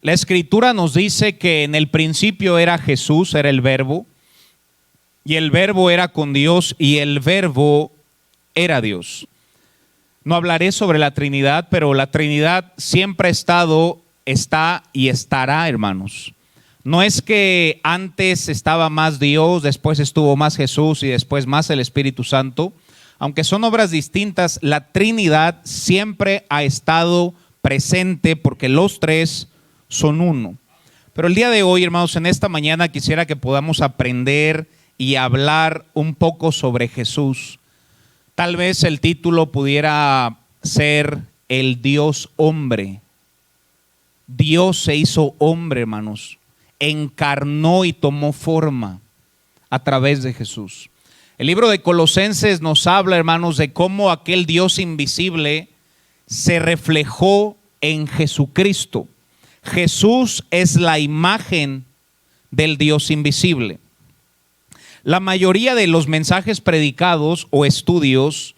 La Escritura nos dice que en el principio era Jesús, era el Verbo, y el Verbo era con Dios, y el Verbo era Dios. No hablaré sobre la Trinidad, pero la Trinidad siempre ha estado, está y estará, hermanos. No es que antes estaba más Dios, después estuvo más Jesús y después más el Espíritu Santo. Aunque son obras distintas, la Trinidad siempre ha estado presente porque los tres son uno. Pero el día de hoy, hermanos, en esta mañana quisiera que podamos aprender y hablar un poco sobre Jesús. Tal vez el título pudiera ser el Dios hombre. Dios se hizo hombre, hermanos. Encarnó y tomó forma a través de Jesús. El libro de Colosenses nos habla, hermanos, de cómo aquel Dios invisible se reflejó en Jesucristo. Jesús es la imagen del Dios invisible. La mayoría de los mensajes predicados o estudios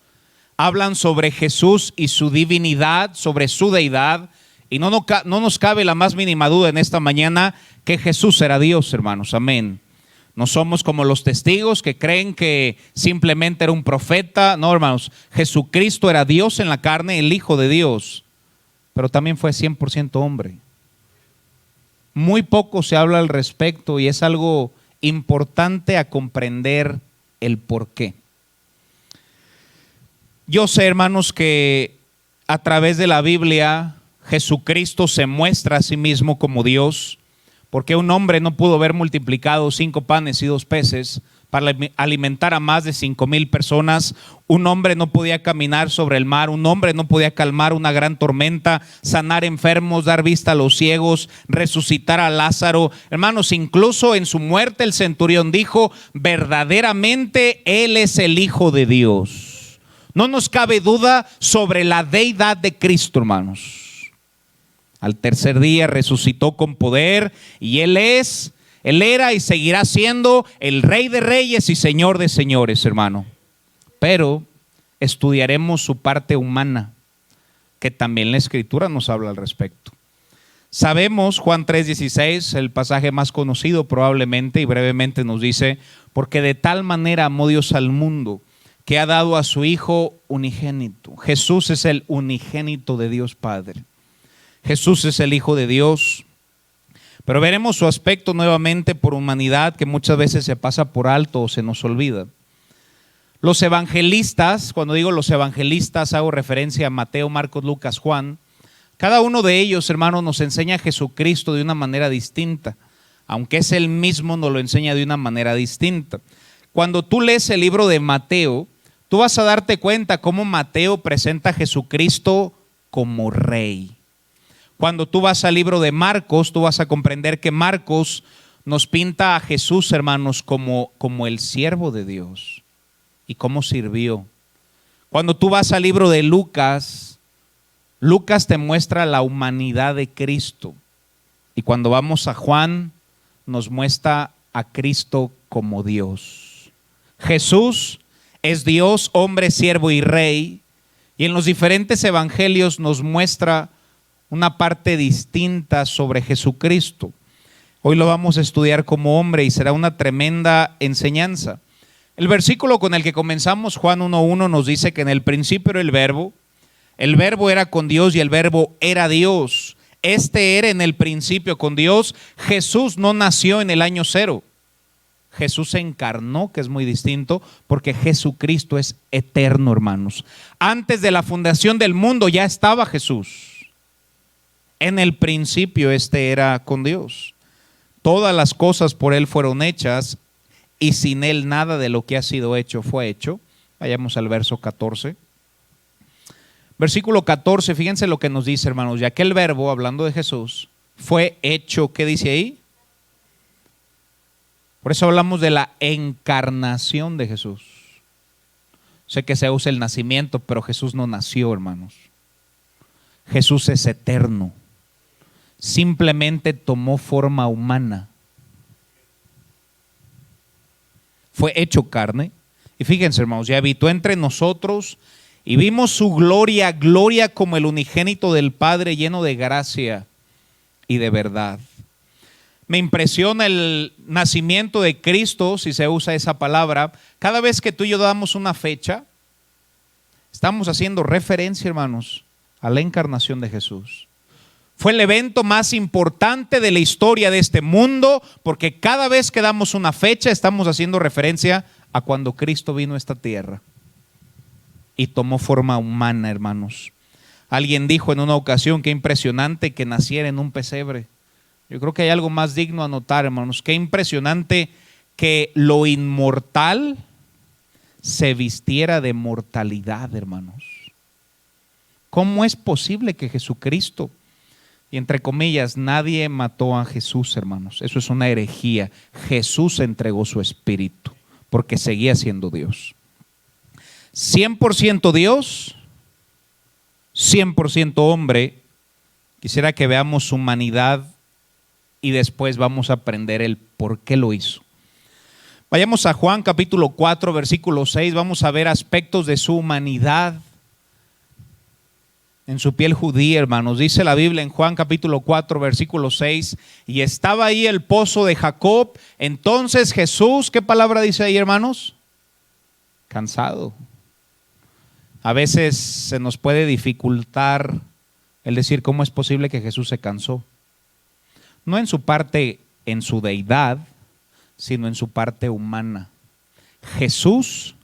hablan sobre Jesús y su divinidad, sobre su deidad, y no nos cabe la más mínima duda en esta mañana que Jesús era Dios, hermanos, amén. No somos como los testigos que creen que simplemente era un profeta. No, hermanos, Jesucristo era Dios en la carne, el Hijo de Dios, pero también fue 100% hombre. Muy poco se habla al respecto y es algo importante a comprender el por qué. Yo sé, hermanos, que a través de la Biblia Jesucristo se muestra a sí mismo como Dios, porque un hombre no pudo haber multiplicado 5 panes y 2 peces para alimentar a más de 5,000 personas. Un hombre no podía caminar sobre el mar, un hombre no podía calmar una gran tormenta, sanar enfermos, dar vista a los ciegos, resucitar a Lázaro. Hermanos, incluso en su muerte el centurión dijo, verdaderamente Él es el Hijo de Dios. No nos cabe duda sobre la deidad de Cristo, hermanos. Al tercer día resucitó con poder y Él era y seguirá siendo el Rey de Reyes y Señor de Señores, hermano. Pero estudiaremos su parte humana, que también la Escritura nos habla al respecto. Sabemos, Juan 3:16, el pasaje más conocido probablemente, y brevemente nos dice, porque de tal manera amó Dios al mundo, que ha dado a su Hijo unigénito. Jesús es el unigénito de Dios Padre. Jesús es el Hijo de Dios, pero veremos su aspecto nuevamente por humanidad que muchas veces se pasa por alto o se nos olvida. Los evangelistas, cuando digo los evangelistas hago referencia a Mateo, Marcos, Lucas, Juan. Cada uno de ellos, hermanos, nos enseña a Jesucristo de una manera distinta. Aunque es el mismo, nos lo enseña de una manera distinta. Cuando tú lees el libro de Mateo, tú vas a darte cuenta cómo Mateo presenta a Jesucristo como rey. Cuando tú vas al libro de Marcos, tú vas a comprender que Marcos nos pinta a Jesús, hermanos, como el siervo de Dios y cómo sirvió. Cuando tú vas al libro de Lucas, Lucas te muestra la humanidad de Cristo. Y cuando vamos a Juan, nos muestra a Cristo como Dios. Jesús es Dios, hombre, siervo y rey. Y en los diferentes evangelios nos muestra una parte distinta sobre Jesucristo. Hoy lo vamos a estudiar como hombre y será una tremenda enseñanza. El versículo con el que comenzamos, Juan 1:1, nos dice que en el principio era el verbo era con Dios y el verbo era Dios. Este era en el principio con Dios. Jesús no nació en el año 0. Jesús se encarnó, que es muy distinto, porque Jesucristo es eterno, hermanos. Antes de la fundación del mundo ya estaba Jesús. En el principio era con Dios. Todas las cosas por Él fueron hechas y sin Él nada de lo que ha sido hecho fue hecho. Vayamos al verso 14. Versículo 14, fíjense lo que nos dice, hermanos. Ya que el verbo, hablando de Jesús, fue hecho, ¿qué dice ahí? Por eso hablamos de la encarnación de Jesús. Sé que se usa el nacimiento, pero Jesús no nació, hermanos. Jesús es eterno. Simplemente tomó forma humana. Fue hecho carne. Y fíjense, hermanos, ya habitó entre nosotros y vimos su gloria, gloria como el unigénito del Padre, lleno de gracia y de verdad. Me impresiona el nacimiento de Cristo, si se usa esa palabra. Cada vez que tú y yo damos una fecha, estamos haciendo referencia, hermanos, a la encarnación de Jesús. Fue el evento más importante de la historia de este mundo, porque cada vez que damos una fecha estamos haciendo referencia a cuando Cristo vino a esta tierra y tomó forma humana, hermanos. Alguien dijo en una ocasión, qué impresionante que naciera en un pesebre. Yo creo que hay algo más digno a notar, hermanos. Qué impresionante que lo inmortal se vistiera de mortalidad, hermanos. ¿Cómo es posible que Jesucristo, y entre comillas, nadie mató a Jesús, hermanos? Eso es una herejía. Jesús entregó su espíritu porque seguía siendo Dios. 100% Dios, 100% hombre. Quisiera que veamos su humanidad y después vamos a aprender el por qué lo hizo. Vayamos a Juan capítulo 4, versículo 6. Vamos a ver aspectos de su humanidad en su piel judía, hermanos. Dice la Biblia en Juan capítulo 4, versículo 6. Y estaba ahí el pozo de Jacob. Entonces Jesús, ¿qué palabra dice ahí, hermanos? Cansado. A veces se nos puede dificultar el decir cómo es posible que Jesús se cansó. No en su parte, en su deidad, sino en su parte humana. Jesús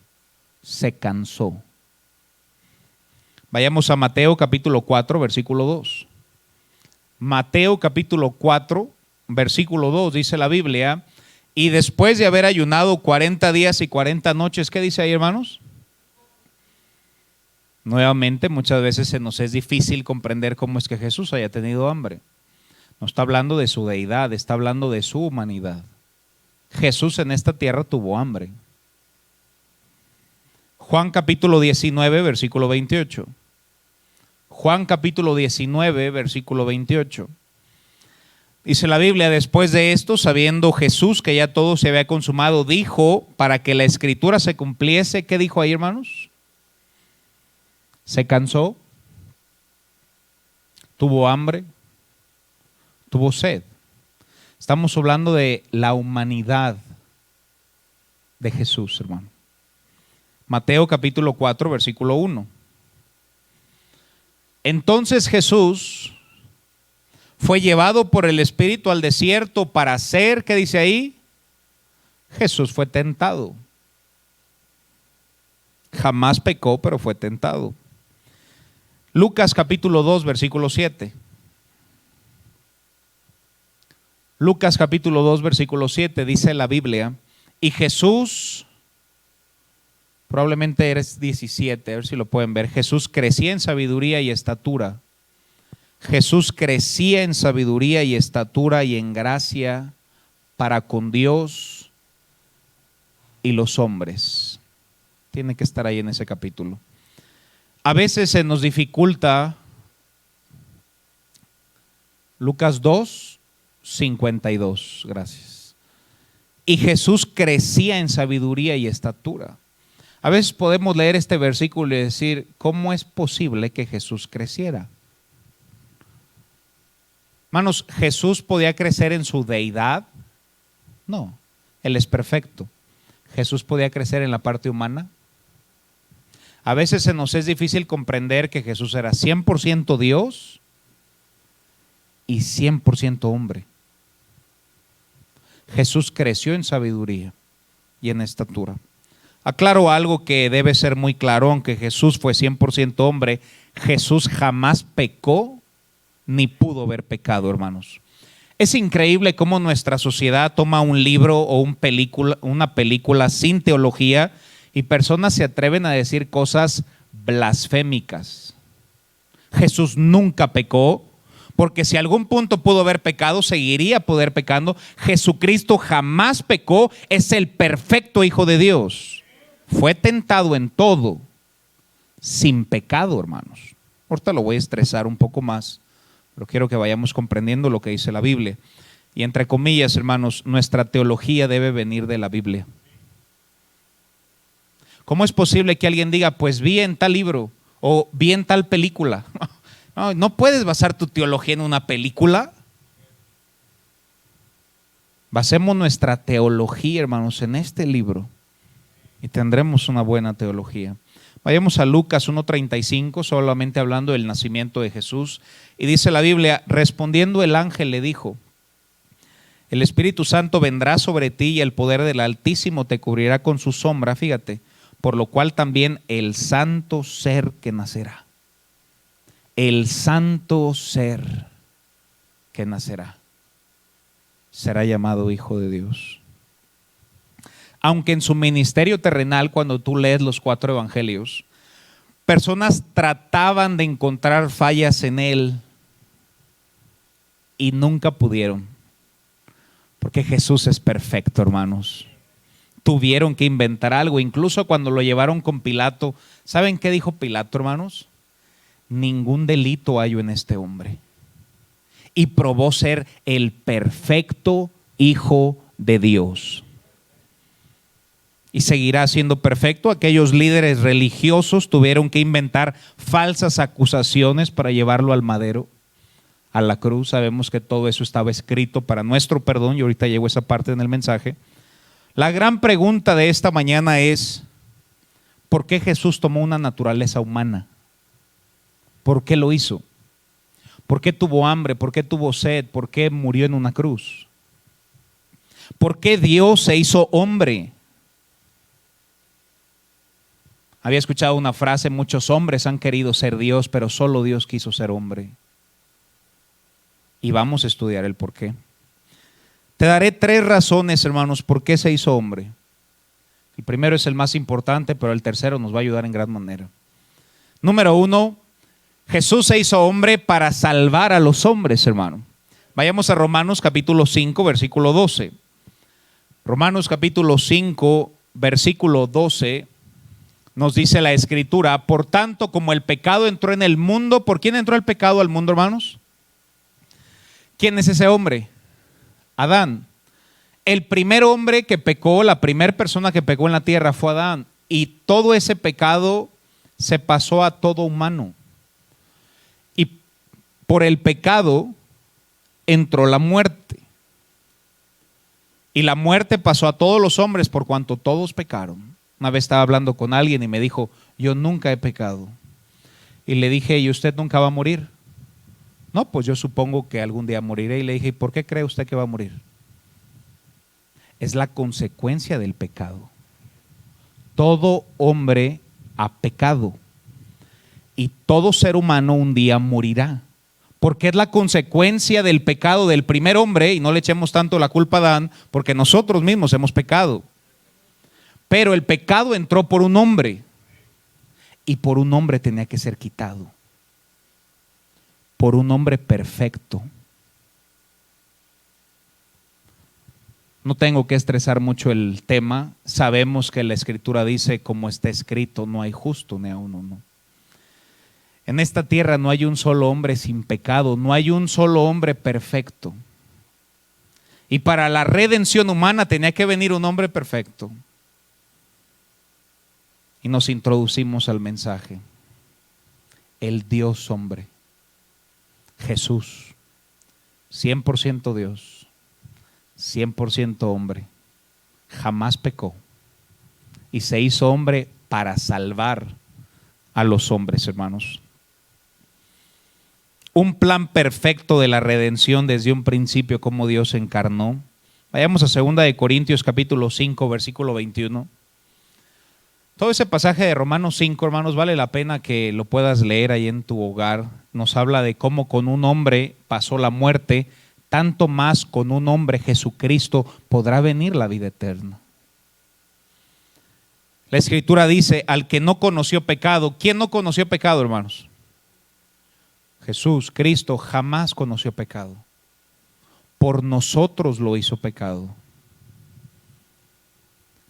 se cansó. Vayamos a Mateo capítulo 4, versículo 2. Mateo capítulo 4, versículo 2, dice la Biblia, y después de haber ayunado 40 días y 40 noches, ¿qué dice ahí, hermanos? Nuevamente, muchas veces se nos es difícil comprender cómo es que Jesús haya tenido hambre. No está hablando de su deidad, está hablando de su humanidad. Jesús en esta tierra tuvo hambre. Juan capítulo 19, versículo 28. Juan capítulo 19, versículo 28. Dice la Biblia, después de esto, sabiendo Jesús que ya todo se había consumado, dijo, para que la escritura se cumpliese, ¿qué dijo ahí, hermanos? Se cansó, tuvo hambre, tuvo sed. Estamos hablando de la humanidad de Jesús, hermano. Mateo capítulo 4, versículo 1. Entonces Jesús fue llevado por el Espíritu al desierto para hacer, ¿qué dice ahí? Jesús fue tentado. Jamás pecó, pero fue tentado. Lucas capítulo 2, versículo 7. Lucas capítulo 2, versículo 7, dice la Biblia, y Jesús, probablemente eres 17, a ver si lo pueden ver, Jesús crecía en sabiduría y estatura. Jesús crecía en sabiduría y estatura y en gracia para con Dios y los hombres. Tiene que estar ahí en ese capítulo. A veces se nos dificulta Lucas 2, 52, gracias. Y Jesús crecía en sabiduría y estatura. A veces podemos leer este versículo y decir, ¿cómo es posible que Jesús creciera? Hermanos, ¿Jesús podía crecer en su deidad? No, Él es perfecto. ¿Jesús podía crecer en la parte humana? A veces se nos es difícil comprender que Jesús era 100% Dios y 100% hombre. Jesús creció en sabiduría y en estatura. Aclaro algo que debe ser muy claro, aunque Jesús fue 100% hombre, Jesús jamás pecó ni pudo haber pecado, hermanos. Es increíble cómo nuestra sociedad toma un libro o una película sin teología y personas se atreven a decir cosas blasfémicas. Jesús nunca pecó, porque si algún punto pudo haber pecado, seguiría poder pecando. Jesucristo jamás pecó, es el perfecto Hijo de Dios. Fue tentado en todo, sin pecado, hermanos. Ahorita lo voy a estresar un poco más, pero quiero que vayamos comprendiendo lo que dice la Biblia. Y entre comillas, hermanos, nuestra teología debe venir de la Biblia. ¿Cómo es posible que alguien diga, pues vi en tal libro o vi en tal película? No puedes basar tu teología en una película. Basemos nuestra teología, hermanos, en este libro y tendremos una buena teología. Vayamos a Lucas 1:35, solamente hablando del nacimiento de Jesús. Y dice la Biblia: respondiendo el ángel le dijo: el Espíritu Santo vendrá sobre ti y el poder del Altísimo te cubrirá con su sombra. Fíjate, por lo cual también el santo ser que nacerá. El santo ser que nacerá será llamado Hijo de Dios. Aunque en su ministerio terrenal, cuando tú lees los 4 evangelios, personas trataban de encontrar fallas en él y nunca pudieron, porque Jesús es perfecto, hermanos. Tuvieron que inventar algo. Incluso cuando lo llevaron con Pilato, ¿saben qué dijo Pilato, hermanos? Ningún delito hallo en este hombre. Y probó ser el perfecto Hijo de Dios. Y seguirá siendo perfecto. Aquellos líderes religiosos tuvieron que inventar falsas acusaciones para llevarlo al madero, a la cruz. Sabemos que todo eso estaba escrito para nuestro perdón, y ahorita llego a esa parte en el mensaje. La gran pregunta de esta mañana es: ¿por qué Jesús tomó una naturaleza humana? ¿Por qué lo hizo? ¿Por qué tuvo hambre? ¿Por qué tuvo sed? ¿Por qué murió en una cruz? ¿Por qué Dios se hizo hombre? Había escuchado una frase: muchos hombres han querido ser Dios, pero solo Dios quiso ser hombre. Y vamos a estudiar el por qué. Te daré 3 razones, hermanos, por qué se hizo hombre. El primero es el más importante, pero el tercero nos va a ayudar en gran manera. Número 1, Jesús se hizo hombre para salvar a los hombres, hermano. Vayamos a Romanos capítulo 5, versículo 12. Romanos capítulo 5, versículo 12, nos dice la Escritura: por tanto, como el pecado entró en el mundo. ¿Por quién entró el pecado al mundo, hermanos? ¿Quién es ese hombre? Adán. El primer hombre que pecó, la primera persona que pecó en la tierra fue Adán. Y todo ese pecado se pasó a todo humano. Y por el pecado entró la muerte. Y la muerte pasó a todos los hombres por cuanto todos pecaron. Una vez estaba hablando con alguien y me dijo: yo nunca he pecado. Y le dije: ¿y usted nunca va a morir? No, pues yo supongo que algún día moriré. Y le dije: ¿y por qué cree usted que va a morir? Es la consecuencia del pecado. Todo hombre ha pecado y todo ser humano un día morirá, porque es la consecuencia del pecado del primer hombre. Y no le echemos tanto la culpa a Adán, porque nosotros mismos hemos pecado. Pero el pecado entró por un hombre, y por un hombre tenía que ser quitado, por un hombre perfecto. No tengo que estresar mucho el tema. Sabemos que la Escritura dice: como está escrito, no hay justo ni a uno, no. En esta tierra no hay un solo hombre sin pecado, no hay un solo hombre perfecto. Y para la redención humana tenía que venir un hombre perfecto. Y nos introducimos al mensaje. El Dios hombre, Jesús, 100% Dios, 100% hombre, jamás pecó y se hizo hombre para salvar a los hombres, hermanos. Un plan perfecto de la redención desde un principio, como Dios se encarnó. Vayamos a 2 de Corintios capítulo 5, versículo 21. Todo ese pasaje de Romanos 5, hermanos, vale la pena que lo puedas leer ahí en tu hogar. Nos habla de cómo con un hombre pasó la muerte, tanto más con un hombre, Jesucristo, podrá venir la vida eterna. La Escritura dice: al que no conoció pecado. ¿Quién no conoció pecado, hermanos? Jesús, Cristo, jamás conoció pecado. Por nosotros lo hizo pecado,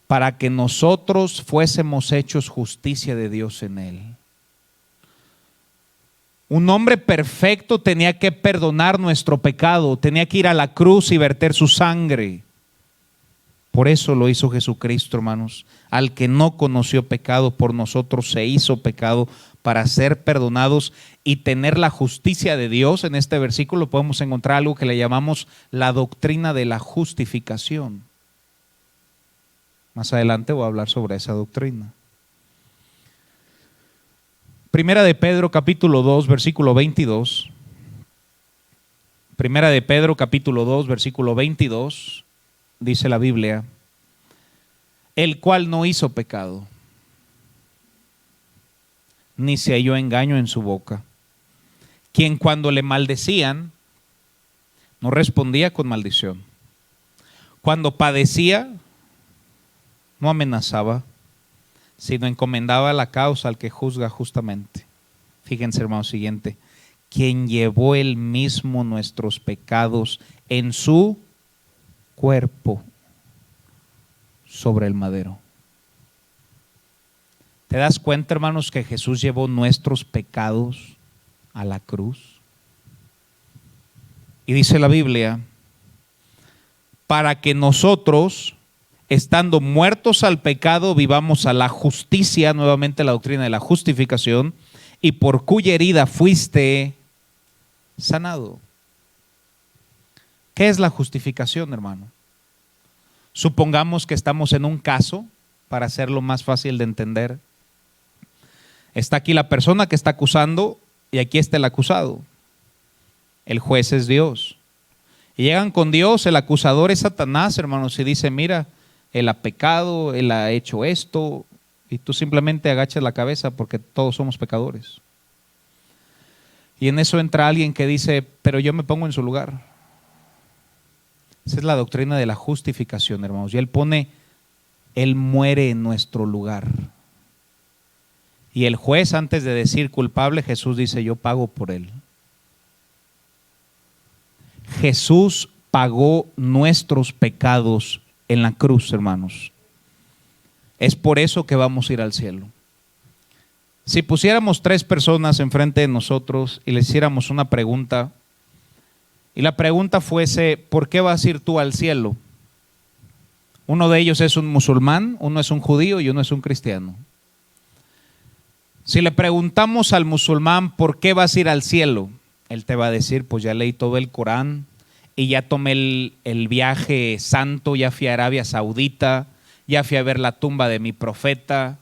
para que nosotros fuésemos hechos justicia de Dios en él. Un hombre perfecto tenía que perdonar nuestro pecado, tenía que ir a la cruz y verter su sangre. Por eso lo hizo Jesucristo, hermanos. Al que no conoció pecado, por nosotros se hizo pecado, para ser perdonados y tener la justicia de Dios, en este versículo podemos encontrar algo que le llamamos la doctrina de la justificación. Más adelante voy a hablar sobre esa doctrina. Primera de Pedro capítulo 2 versículo 22. Primera de Pedro capítulo 2 versículo 22 dice la Biblia: el cual no hizo pecado, ni se halló engaño en su boca, quien cuando le maldecían no respondía con maldición, cuando padecía no amenazaba, sino encomendaba la causa al que juzga justamente. Fíjense, hermanos, siguiente: quien llevó él mismo nuestros pecados en su cuerpo sobre el madero. ¿Te das cuenta, hermanos, que Jesús llevó nuestros pecados a la cruz? Y dice la Biblia, para que nosotros, estando muertos al pecado, vivamos a la justicia, nuevamente la doctrina de la justificación, y por cuya herida fuiste sanado. ¿Qué es la justificación, hermano? Supongamos que estamos en un caso, para hacerlo más fácil de entender. Está aquí la persona que está acusando y aquí está el acusado. El juez es Dios. Y llegan con Dios, el acusador es Satanás, hermanos, y dice: mira, él ha pecado, él ha hecho esto, y tú simplemente agachas la cabeza porque todos somos pecadores. Y en eso entra alguien que dice: pero yo me pongo en su lugar. Esa es la doctrina de la justificación, hermanos. Y Él muere en nuestro lugar. Y el juez, antes de decir culpable, Jesús dice: yo pago por él. Jesús pagó nuestros pecados en la cruz, hermanos. Es por eso que vamos a ir al cielo. Si pusiéramos 3 personas enfrente de nosotros y les hiciéramos una pregunta, y la pregunta fuese: ¿por qué vas a ir tú al cielo? Uno de ellos es un musulmán, uno es un judío y uno es un cristiano. Si le preguntamos al musulmán: ¿por qué vas a ir al cielo? Él te va a decir: pues ya leí todo el Corán y ya tomé el viaje santo, ya fui a Arabia Saudita, ya fui a ver la tumba de mi profeta.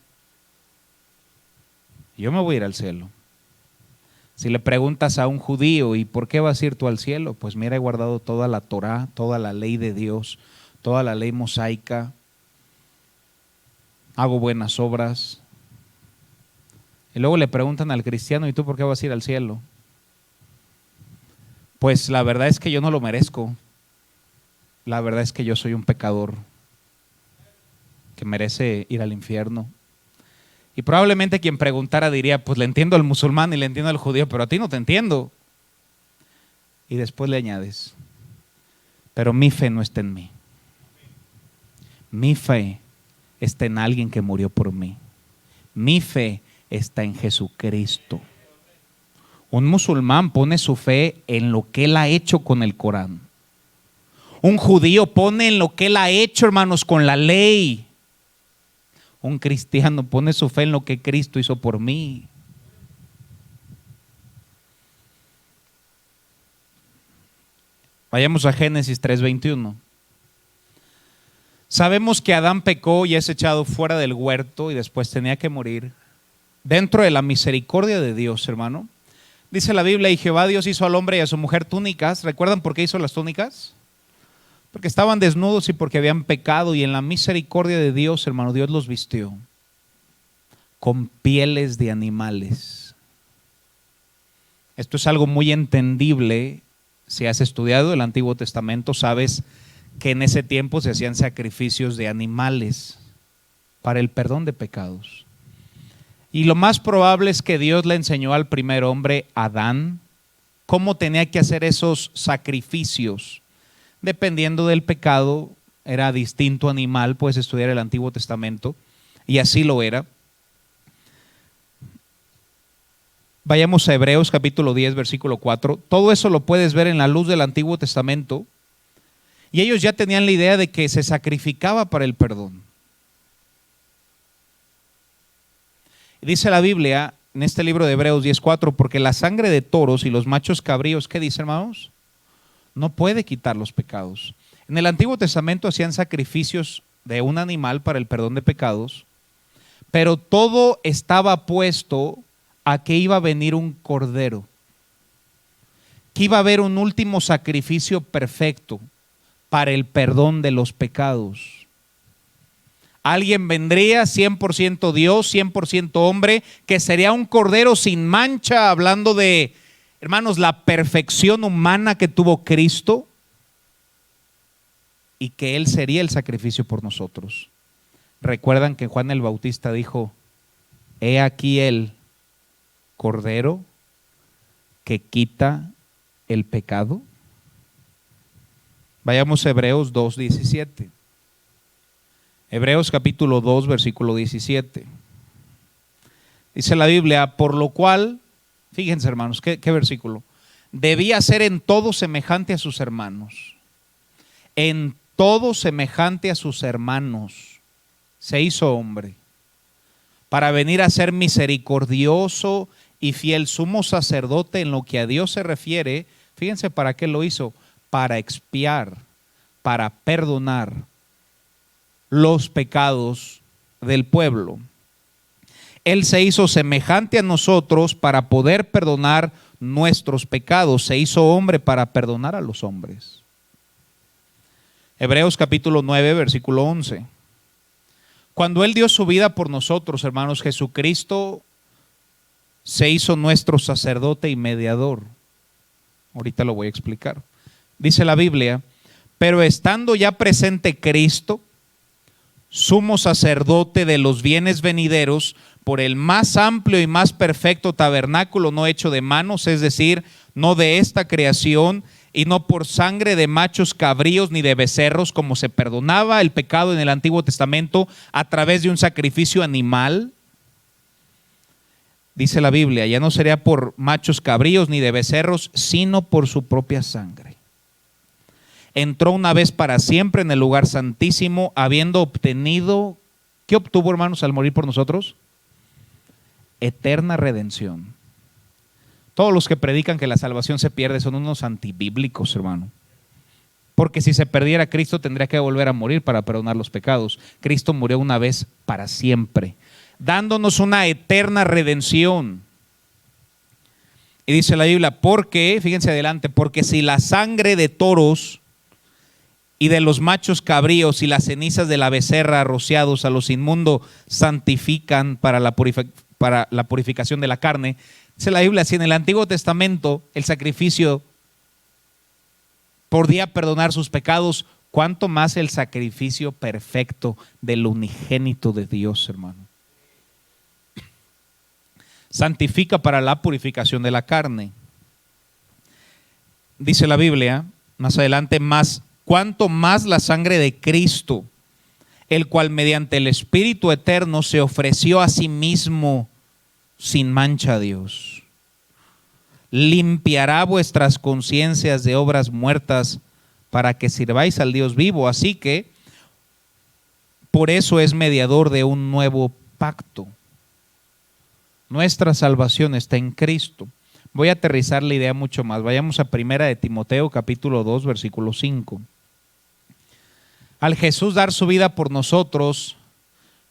Yo me voy a ir al cielo. Si le preguntas a un judío: ¿y por qué vas a ir tú al cielo? Pues mira, he guardado toda la Torá, toda la ley de Dios, toda la ley mosaica, hago buenas obras. Y luego le preguntan al cristiano: ¿y tú por qué vas a ir al cielo? Pues la verdad es que yo no lo merezco. La verdad es que yo soy un pecador que merece ir al infierno. Y probablemente quien preguntara diría: pues le entiendo al musulmán y le entiendo al judío, pero a ti no te entiendo. Y después le añades: pero mi fe no está en mí. Mi fe está en alguien que murió por mí. Mi fe está en Jesucristo. Un musulmán pone su fe en lo que él ha hecho con el Corán. Un judío pone en lo que él ha hecho, hermanos, con la ley. Un cristiano pone su fe en lo que Cristo hizo por mí. Vayamos a Génesis 3:21. Sabemos que Adán pecó y es echado fuera del huerto y después tenía que morir. Dentro de la misericordia de Dios, hermano, dice la Biblia: y Jehová Dios hizo al hombre y a su mujer túnicas. ¿Recuerdan por qué hizo las túnicas? Porque estaban desnudos y porque habían pecado, y en la misericordia de Dios, hermano, Dios los vistió con pieles de animales. Esto es algo muy entendible. Si has estudiado el Antiguo Testamento, sabes que en ese tiempo se hacían sacrificios de animales para el perdón de pecados. Y lo más probable es que Dios le enseñó al primer hombre, Adán, cómo tenía que hacer esos sacrificios. Dependiendo del pecado, era distinto animal. Puedes estudiar el Antiguo Testamento, y así lo era. Vayamos a Hebreos capítulo 10, versículo 4. Todo eso lo puedes ver en la luz del Antiguo Testamento. Y ellos ya tenían la idea de que se sacrificaba para el perdón. Dice la Biblia, en este libro de Hebreos 10:4, porque la sangre de toros y los machos cabríos, ¿qué dice, hermanos? No puede quitar los pecados. En el Antiguo Testamento hacían sacrificios de un animal para el perdón de pecados, pero todo estaba puesto a que iba a venir un cordero, que iba a haber un último sacrificio perfecto para el perdón de los pecados. Alguien vendría 100% Dios, 100% hombre, que sería un cordero sin mancha, hablando de, hermanos, la perfección humana que tuvo Cristo, y que Él sería el sacrificio por nosotros. ¿Recuerdan que Juan el Bautista dijo: he aquí el cordero que quita el pecado? Vayamos a Hebreos 2:17. Hebreos capítulo 2, versículo 17. Dice la Biblia: por lo cual, fíjense, hermanos, qué versículo, debía ser en todo semejante a sus hermanos. En todo semejante a sus hermanos se hizo hombre, para venir a ser misericordioso y fiel sumo sacerdote en lo que a Dios se refiere. Fíjense para qué lo hizo: para expiar, para perdonar los pecados del pueblo. Él se hizo semejante a nosotros para poder perdonar nuestros pecados. Se hizo hombre para perdonar a los hombres. Hebreos capítulo 9, versículo 11. Cuando Él dio su vida por nosotros, hermanos, Jesucristo se hizo nuestro sacerdote y mediador. Ahorita lo voy a explicar. Dice la Biblia: pero estando ya presente Cristo, sumo sacerdote de los bienes venideros, por el más amplio y más perfecto tabernáculo no hecho de manos, es decir, no de esta creación, y no por sangre de machos cabríos ni de becerros, como se perdonaba el pecado en el Antiguo Testamento a través de un sacrificio animal. Dice la Biblia: ya no sería por machos cabríos ni de becerros, sino por su propia sangre. Entró una vez para siempre en el lugar santísimo, habiendo obtenido, ¿qué obtuvo, hermanos, al morir por nosotros? Eterna redención. Todos los que predican que la salvación se pierde son unos antibíblicos, hermano. Porque si se perdiera Cristo, tendría que volver a morir para perdonar los pecados. Cristo murió una vez para siempre, dándonos una eterna redención. Y dice la Biblia: porque, fíjense adelante, porque si la sangre de toros y de los machos cabríos y las cenizas de la becerra rociados a los inmundos santifican para la purificación de la carne. Dice la Biblia: si en el Antiguo Testamento el sacrificio podía perdonar sus pecados, ¿cuánto más el sacrificio perfecto del unigénito de Dios, hermano? Santifica para la purificación de la carne. Dice la Biblia más adelante: más cuánto más la sangre de Cristo, el cual mediante el Espíritu eterno se ofreció a sí mismo sin mancha a Dios, limpiará vuestras conciencias de obras muertas para que sirváis al Dios vivo. Así que por eso es mediador de un nuevo pacto. Nuestra salvación está en Cristo. Voy a aterrizar la idea mucho más. Vayamos a primera de Timoteo capítulo 2, versículo 5. Al Jesús dar su vida por nosotros,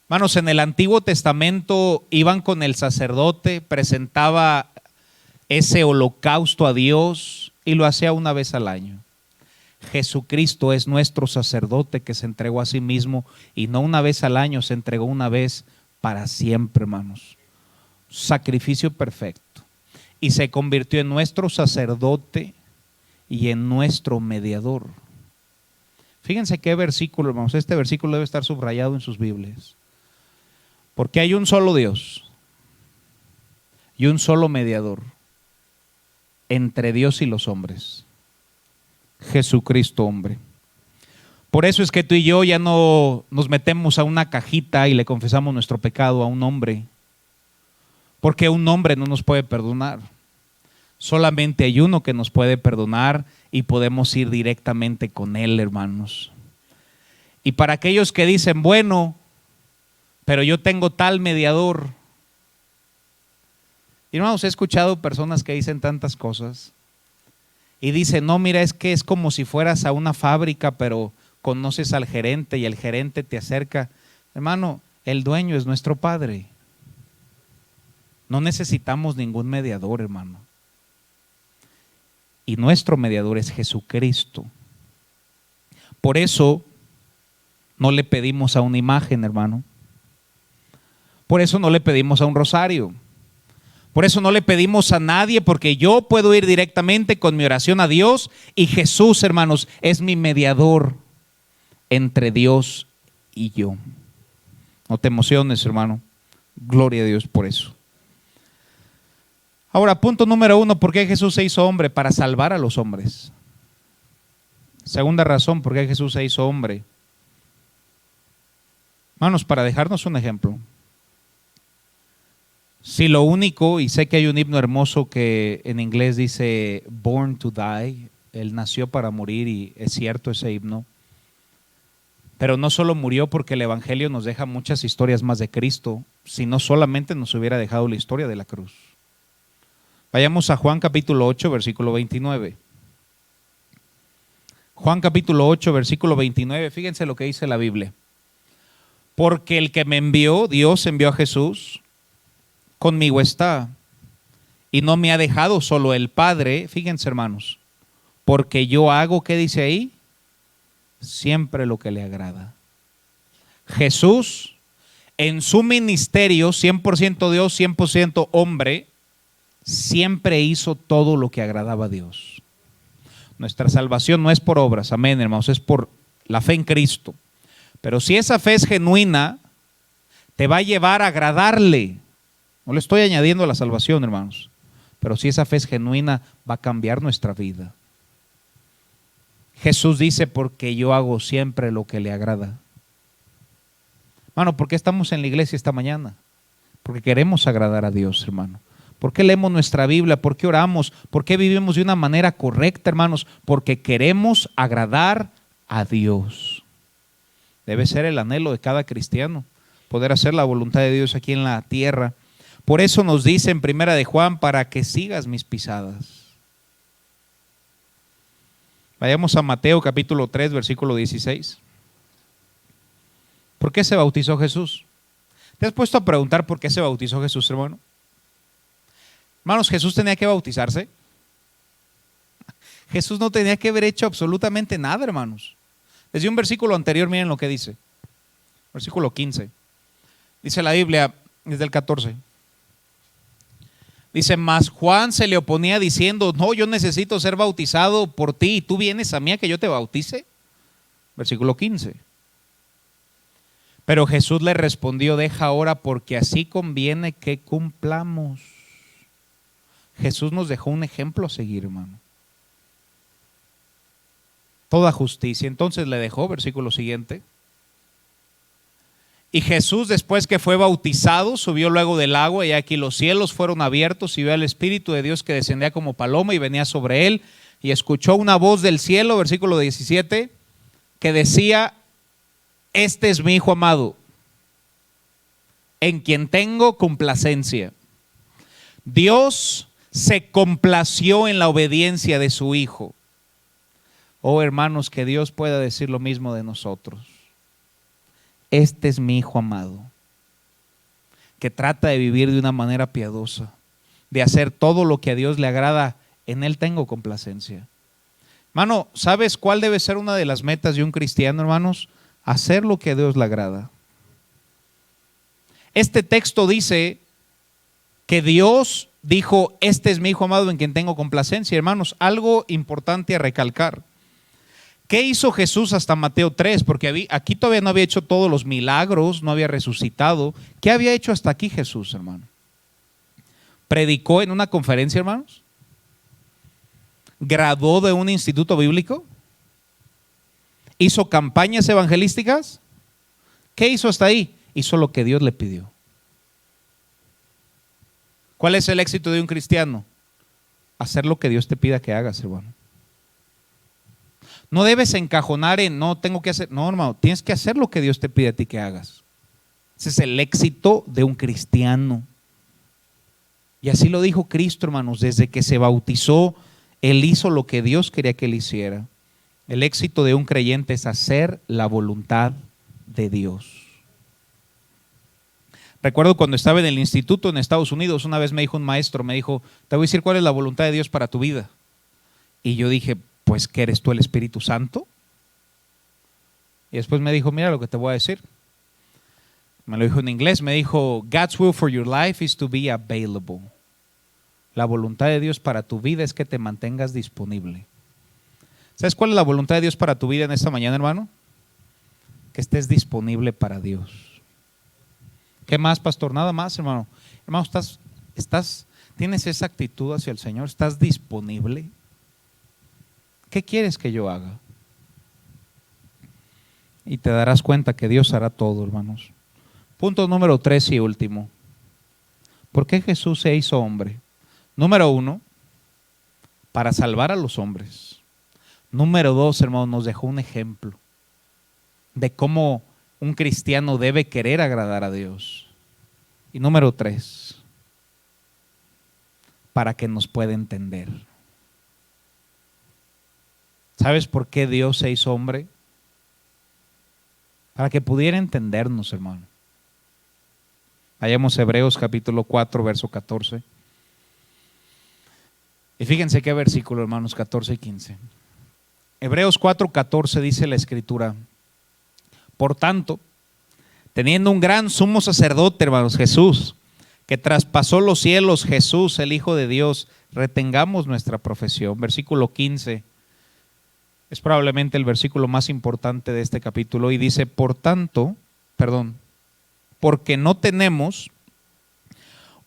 hermanos, en el Antiguo Testamento iban con el sacerdote, presentaba ese holocausto a Dios y lo hacía una vez al año. Jesucristo es nuestro sacerdote que se entregó a sí mismo, y no una vez al año, se entregó una vez para siempre, hermanos. Sacrificio perfecto. Y se convirtió en nuestro sacerdote y en nuestro mediador. Fíjense qué versículo, hermanos. Este versículo debe estar subrayado en sus Biblias. Porque hay un solo Dios y un solo mediador entre Dios y los hombres: Jesucristo hombre. Por eso es que tú y yo ya no nos metemos a una cajita y le confesamos nuestro pecado a un hombre, porque un hombre no nos puede perdonar. Solamente hay uno que nos puede perdonar y podemos ir directamente con Él, hermanos. Y para aquellos que dicen: bueno, pero yo tengo tal mediador, Y hermanos, he escuchado personas que dicen tantas cosas y dicen, no, mira, es que es como si fueras a una fábrica, pero conoces al gerente y el gerente te acerca. Hermano, el dueño es nuestro Padre. No necesitamos ningún mediador, hermano. Y nuestro mediador es Jesucristo. Por eso no le pedimos a una imagen, hermano. Por eso no le pedimos a un rosario. Por eso no le pedimos a nadie, porque yo puedo ir directamente con mi oración a Dios y Jesús, hermanos, es mi mediador entre Dios y yo. No te emociones, hermano. Gloria a Dios por eso. Ahora, punto número 1, ¿por qué Jesús se hizo hombre? Para salvar a los hombres. Segunda razón, ¿por qué Jesús se hizo hombre? Hermanos, para dejarnos un ejemplo. Si lo único, y sé que hay un himno hermoso que en inglés dice Born to Die, Él nació para morir, y es cierto ese himno. Pero no solo murió porque el Evangelio nos deja muchas historias más de Cristo, sino solamente nos hubiera dejado la historia de la cruz. Vayamos a Juan capítulo 8, versículo 29. Juan capítulo 8, versículo 29, fíjense lo que dice la Biblia. Porque el que me envió, Dios envió a Jesús, conmigo está, y no me ha dejado solo el Padre, fíjense hermanos, porque yo hago, ¿qué dice ahí? Siempre lo que le agrada. Jesús, en su ministerio, 100% Dios, 100% hombre, siempre hizo todo lo que agradaba a Dios. Nuestra salvación no es por obras, amén, hermanos, es por la fe en Cristo. Pero si esa fe es genuina, te va a llevar a agradarle. No le estoy añadiendo a la salvación, hermanos, pero si esa fe es genuina, va a cambiar nuestra vida. Jesús dice, porque yo hago siempre lo que le agrada. Hermano, ¿por qué estamos en la iglesia esta mañana? Porque queremos agradar a Dios, hermano. ¿Por qué leemos nuestra Biblia? ¿Por qué oramos? ¿Por qué vivimos de una manera correcta, hermanos? Porque queremos agradar a Dios. Debe ser el anhelo de cada cristiano, poder hacer la voluntad de Dios aquí en la tierra. Por eso nos dice en Primera de Juan, para que sigas mis pisadas. Vayamos a Mateo capítulo 3, versículo 16. ¿Por qué se bautizó Jesús? ¿Te has puesto a preguntar por qué se bautizó Jesús, hermano? Hermanos, ¿Jesús tenía que bautizarse? Jesús no tenía que haber hecho absolutamente nada, hermanos. Desde un versículo anterior, miren lo que dice. Versículo 15. Dice la Biblia, desde el 14. Dice, mas Juan se le oponía diciendo, no, yo necesito ser bautizado por ti y tú vienes a mí a que yo te bautice. Versículo 15. Pero Jesús le respondió, deja ahora porque así conviene que cumplamos. Jesús nos dejó un ejemplo a seguir, hermano. Toda justicia. Entonces le dejó, versículo siguiente. Y Jesús, después que fue bautizado, subió luego del agua, y aquí los cielos fueron abiertos y vio al Espíritu de Dios que descendía como paloma y venía sobre él, y escuchó una voz del cielo, versículo 17, que decía, este es mi Hijo amado, en quien tengo complacencia. Dios se complació en la obediencia de su Hijo. Oh hermanos, que Dios pueda decir lo mismo de nosotros. Este es mi Hijo amado, que trata de vivir de una manera piadosa, de hacer todo lo que a Dios le agrada. En Él tengo complacencia. Hermano, ¿sabes cuál debe ser una de las metas de un cristiano, hermanos? Hacer lo que a Dios le agrada. Este texto dice que Dios dijo, este es mi Hijo amado en quien tengo complacencia. Hermanos, algo importante a recalcar. ¿Qué hizo Jesús hasta Mateo 3? Porque aquí todavía no había hecho todos los milagros, no había resucitado. ¿Qué había hecho hasta aquí Jesús, hermano? ¿Predicó en una conferencia, hermanos? ¿Graduó de un instituto bíblico? ¿Hizo campañas evangelísticas? ¿Qué hizo hasta ahí? Hizo lo que Dios le pidió. ¿Cuál es el éxito de un cristiano? Hacer lo que Dios te pida que hagas, hermano. No debes encajonar en, no tengo que hacer, no, hermano, tienes que hacer lo que Dios te pide a ti que hagas. Ese es el éxito de un cristiano. Y así lo dijo Cristo, hermanos, desde que se bautizó, Él hizo lo que Dios quería que Él hiciera. El éxito de un creyente es hacer la voluntad de Dios. Recuerdo cuando estaba en el instituto en Estados Unidos, una vez me dijo un maestro, me dijo, te voy a decir cuál es la voluntad de Dios para tu vida. Y yo dije, pues, ¿qué eres tú, el Espíritu Santo? Y después me dijo, mira lo que te voy a decir. Me lo dijo en inglés, me dijo, God's will for your life is to be available. La voluntad de Dios para tu vida es que te mantengas disponible. ¿Sabes cuál es la voluntad de Dios para tu vida en esta mañana, hermano? Que estés disponible para Dios. ¿Qué más, pastor? Nada más, hermano. Hermano, tienes esa actitud hacia el Señor, estás disponible. ¿Qué quieres que yo haga? Y te darás cuenta que Dios hará todo, hermanos. Punto número 3 y último. ¿Por qué Jesús se hizo hombre? Número 1, para salvar a los hombres. Número 2, hermanos, nos dejó un ejemplo de cómo un cristiano debe querer agradar a Dios. Y número 3, para que nos pueda entender. ¿Sabes por qué Dios se hizo hombre? Para que pudiera entendernos, hermano. Vayamos a Hebreos capítulo 4, verso 14. Y fíjense qué versículo, hermanos, 14 y 15. Hebreos 4, 14 dice la Escritura: por tanto, teniendo un gran sumo sacerdote, hermanos, Jesús, que traspasó los cielos, Jesús, el Hijo de Dios, retengamos nuestra profesión. Versículo 15. Es probablemente el versículo más importante de este capítulo y dice, porque no tenemos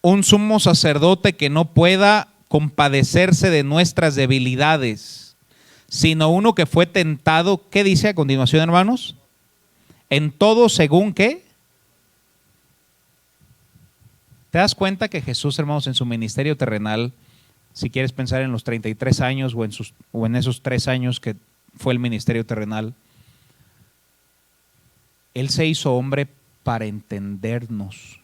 un sumo sacerdote que no pueda compadecerse de nuestras debilidades, sino uno que fue tentado, ¿qué dice a continuación, hermanos? En todo según ¿qué? ¿Te das cuenta que Jesús, hermanos, en su ministerio terrenal, si quieres pensar en los 33 años o en esos 3 años que fue el ministerio terrenal, Él se hizo hombre para entendernos?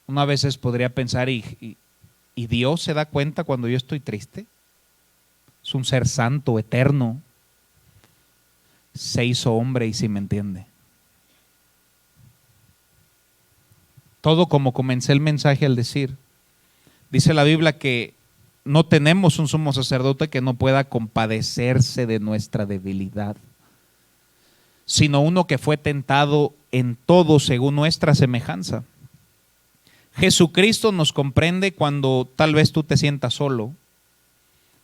Una vez podría pensar, ¿y Dios se da cuenta cuando yo estoy triste? Es un ser santo, eterno. Se hizo hombre y sí me entiende. Todo como comencé el mensaje al decir. Dice la Biblia que no tenemos un sumo sacerdote que no pueda compadecerse de nuestra debilidad, sino uno que fue tentado en todo según nuestra semejanza. Jesucristo nos comprende cuando tal vez tú te sientas solo,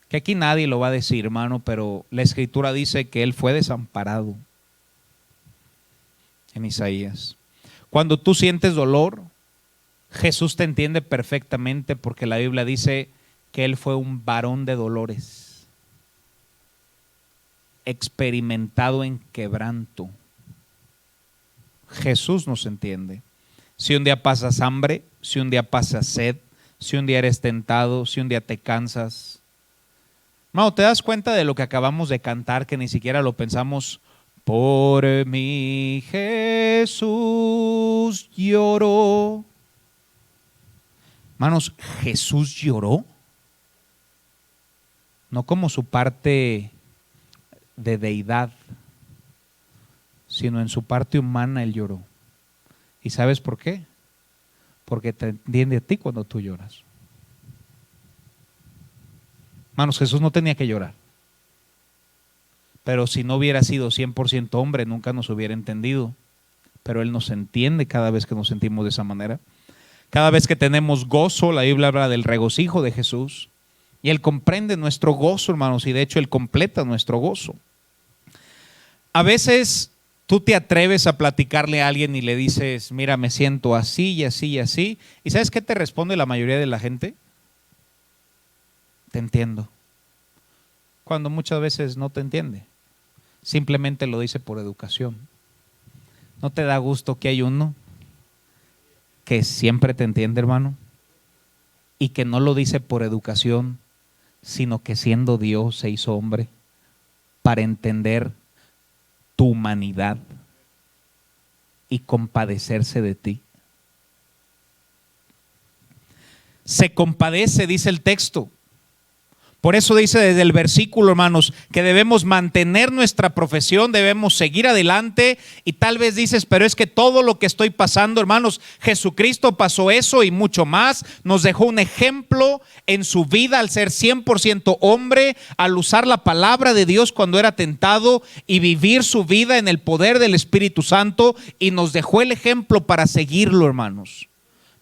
que aquí nadie lo va a decir, hermano, pero la Escritura dice que Él fue desamparado en Isaías. Cuando tú sientes dolor, Jesús te entiende perfectamente porque la Biblia dice que Él fue un varón de dolores, experimentado en quebranto. Jesús nos entiende. Si un día pasas hambre, si un día pasas sed, si un día eres tentado, si un día te cansas. Hermano, ¿te das cuenta de lo que acabamos de cantar que ni siquiera lo pensamos? Por mí Jesús lloró. Hermanos, Jesús lloró. No como su parte de deidad, sino en su parte humana Él lloró. ¿Y sabes por qué? Porque te entiende a ti cuando tú lloras. Hermanos, Jesús no tenía que llorar. Pero si no hubiera sido 100% hombre, nunca nos hubiera entendido. Pero Él nos entiende cada vez que nos sentimos de esa manera. Cada vez que tenemos gozo, la Biblia habla del regocijo de Jesús. Y Él comprende nuestro gozo, hermanos, y de hecho Él completa nuestro gozo. A veces tú te atreves a platicarle a alguien y le dices, mira, me siento así y así y así. ¿Y sabes qué te responde la mayoría de la gente? Te entiendo. Cuando muchas veces no te entiende. Simplemente lo dice por educación. ¿No te da gusto que hay uno que siempre te entiende, hermano? Y que no lo dice por educación, sino que siendo Dios se hizo hombre para entender tu humanidad. y compadecerse de ti. Se compadece, dice el texto. Por eso dice desde el versículo, hermanos, que debemos mantener nuestra profesión, debemos seguir adelante. Y tal vez dices, pero es que todo lo que estoy pasando, hermanos, Jesucristo pasó eso y mucho más. Nos dejó un ejemplo en su vida al ser 100% hombre, al usar la palabra de Dios cuando era tentado y vivir su vida en el poder del Espíritu Santo. Y nos dejó el ejemplo para seguirlo, hermanos.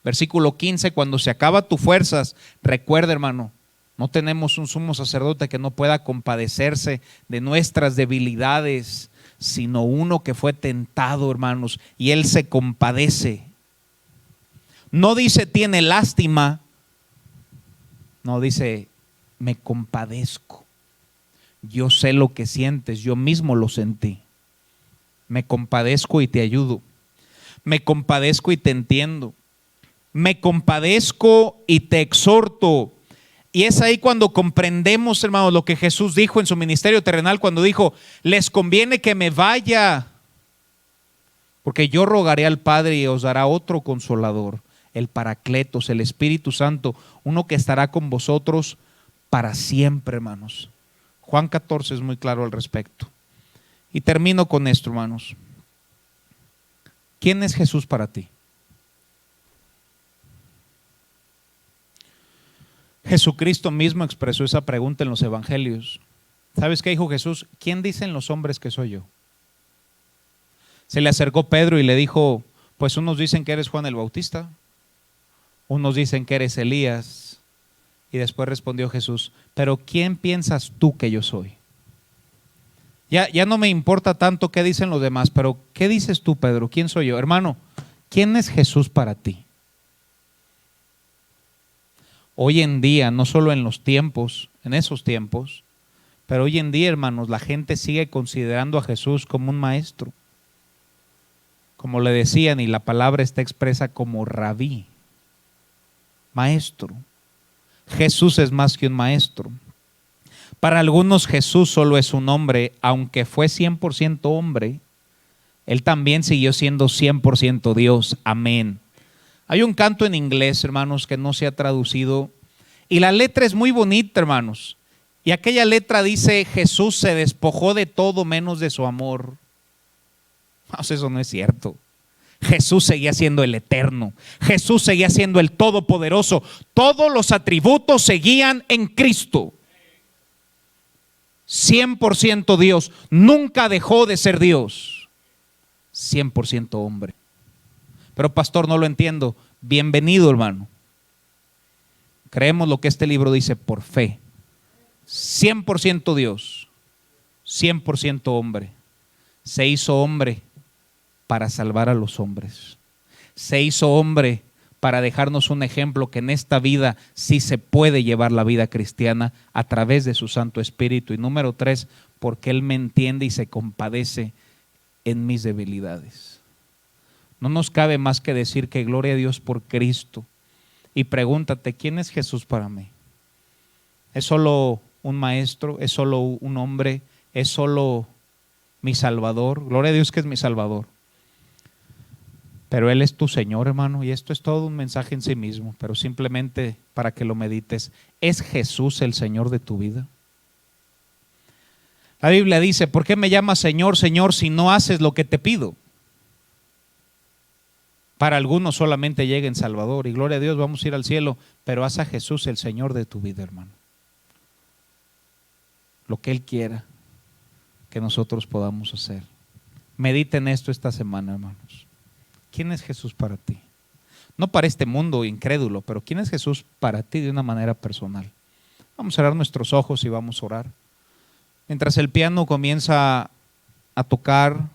Versículo 15, cuando se acaba tus fuerzas, recuerda, hermano, no tenemos un sumo sacerdote que no pueda compadecerse de nuestras debilidades, sino uno que fue tentado, hermanos, y él se compadece. No dice tiene lástima, no, dice me compadezco. Yo sé lo que sientes, yo mismo lo sentí. Me compadezco y te ayudo. Me compadezco y te entiendo. Me compadezco y te exhorto. Y es ahí cuando comprendemos, hermanos, lo que Jesús dijo en su ministerio terrenal, cuando dijo, les conviene que me vaya, porque yo rogaré al Padre y os dará otro consolador, el Paracletos, el Espíritu Santo, uno que estará con vosotros para siempre, hermanos. Juan 14 es muy claro al respecto. Y termino con esto, hermanos. ¿Quién es Jesús para ti? Jesucristo mismo expresó esa pregunta en los evangelios. ¿Sabes qué dijo Jesús? ¿Quién dicen los hombres que soy yo? Se le acercó Pedro y le dijo, pues unos dicen que eres Juan el Bautista, unos dicen que eres Elías. Y después respondió Jesús, pero ¿quién piensas tú que yo soy? Ya no me importa tanto qué dicen los demás, pero ¿qué dices tú, Pedro? ¿Quién soy yo? Hermano, ¿quién es Jesús para ti? Hoy en día, no solo en los tiempos, en esos tiempos, pero hoy en día, hermanos, la gente sigue considerando a Jesús como un maestro. Como le decían, y la palabra está expresa como rabí, maestro. Jesús es más que un maestro. Para algunos Jesús solo es un hombre, aunque fue 100% hombre, él también siguió siendo 100% Dios. Amén. Hay un canto en inglés, hermanos, que no se ha traducido y la letra es muy bonita, hermanos. Y aquella letra dice, Jesús se despojó de todo menos de su amor. Eso no es cierto. Jesús seguía siendo el eterno. Jesús seguía siendo el todopoderoso. Todos los atributos seguían en Cristo. 100% Dios. Nunca dejó de ser Dios. 100% hombre. Pero pastor, no lo entiendo. Bienvenido, hermano. Creemos lo que este libro dice por fe. 100% Dios, 100% hombre. Se hizo hombre para salvar a los hombres. Se hizo hombre para dejarnos un ejemplo que en esta vida sí se puede llevar la vida cristiana a través de su Santo Espíritu. Y número 3, porque Él me entiende y se compadece en mis debilidades. No nos cabe más que decir que gloria a Dios por Cristo. Y pregúntate, ¿quién es Jesús para mí? ¿Es solo un maestro? ¿Es solo un hombre? ¿Es solo mi Salvador? Gloria a Dios que es mi Salvador. Pero Él es tu Señor, hermano. Y esto es todo un mensaje en sí mismo, pero simplemente para que lo medites. ¿Es Jesús el Señor de tu vida? La Biblia dice, ¿por qué me llamas Señor, Señor, si no haces lo que te pido? Para algunos solamente llega en Salvador y gloria a Dios, vamos a ir al cielo, pero haz a Jesús el Señor de tu vida, hermano. Lo que Él quiera que nosotros podamos hacer. Mediten esto esta semana, hermanos. ¿Quién es Jesús para ti? No para este mundo incrédulo, pero ¿quién es Jesús para ti de una manera personal? Vamos a cerrar nuestros ojos y vamos a orar. Mientras el piano comienza a tocar,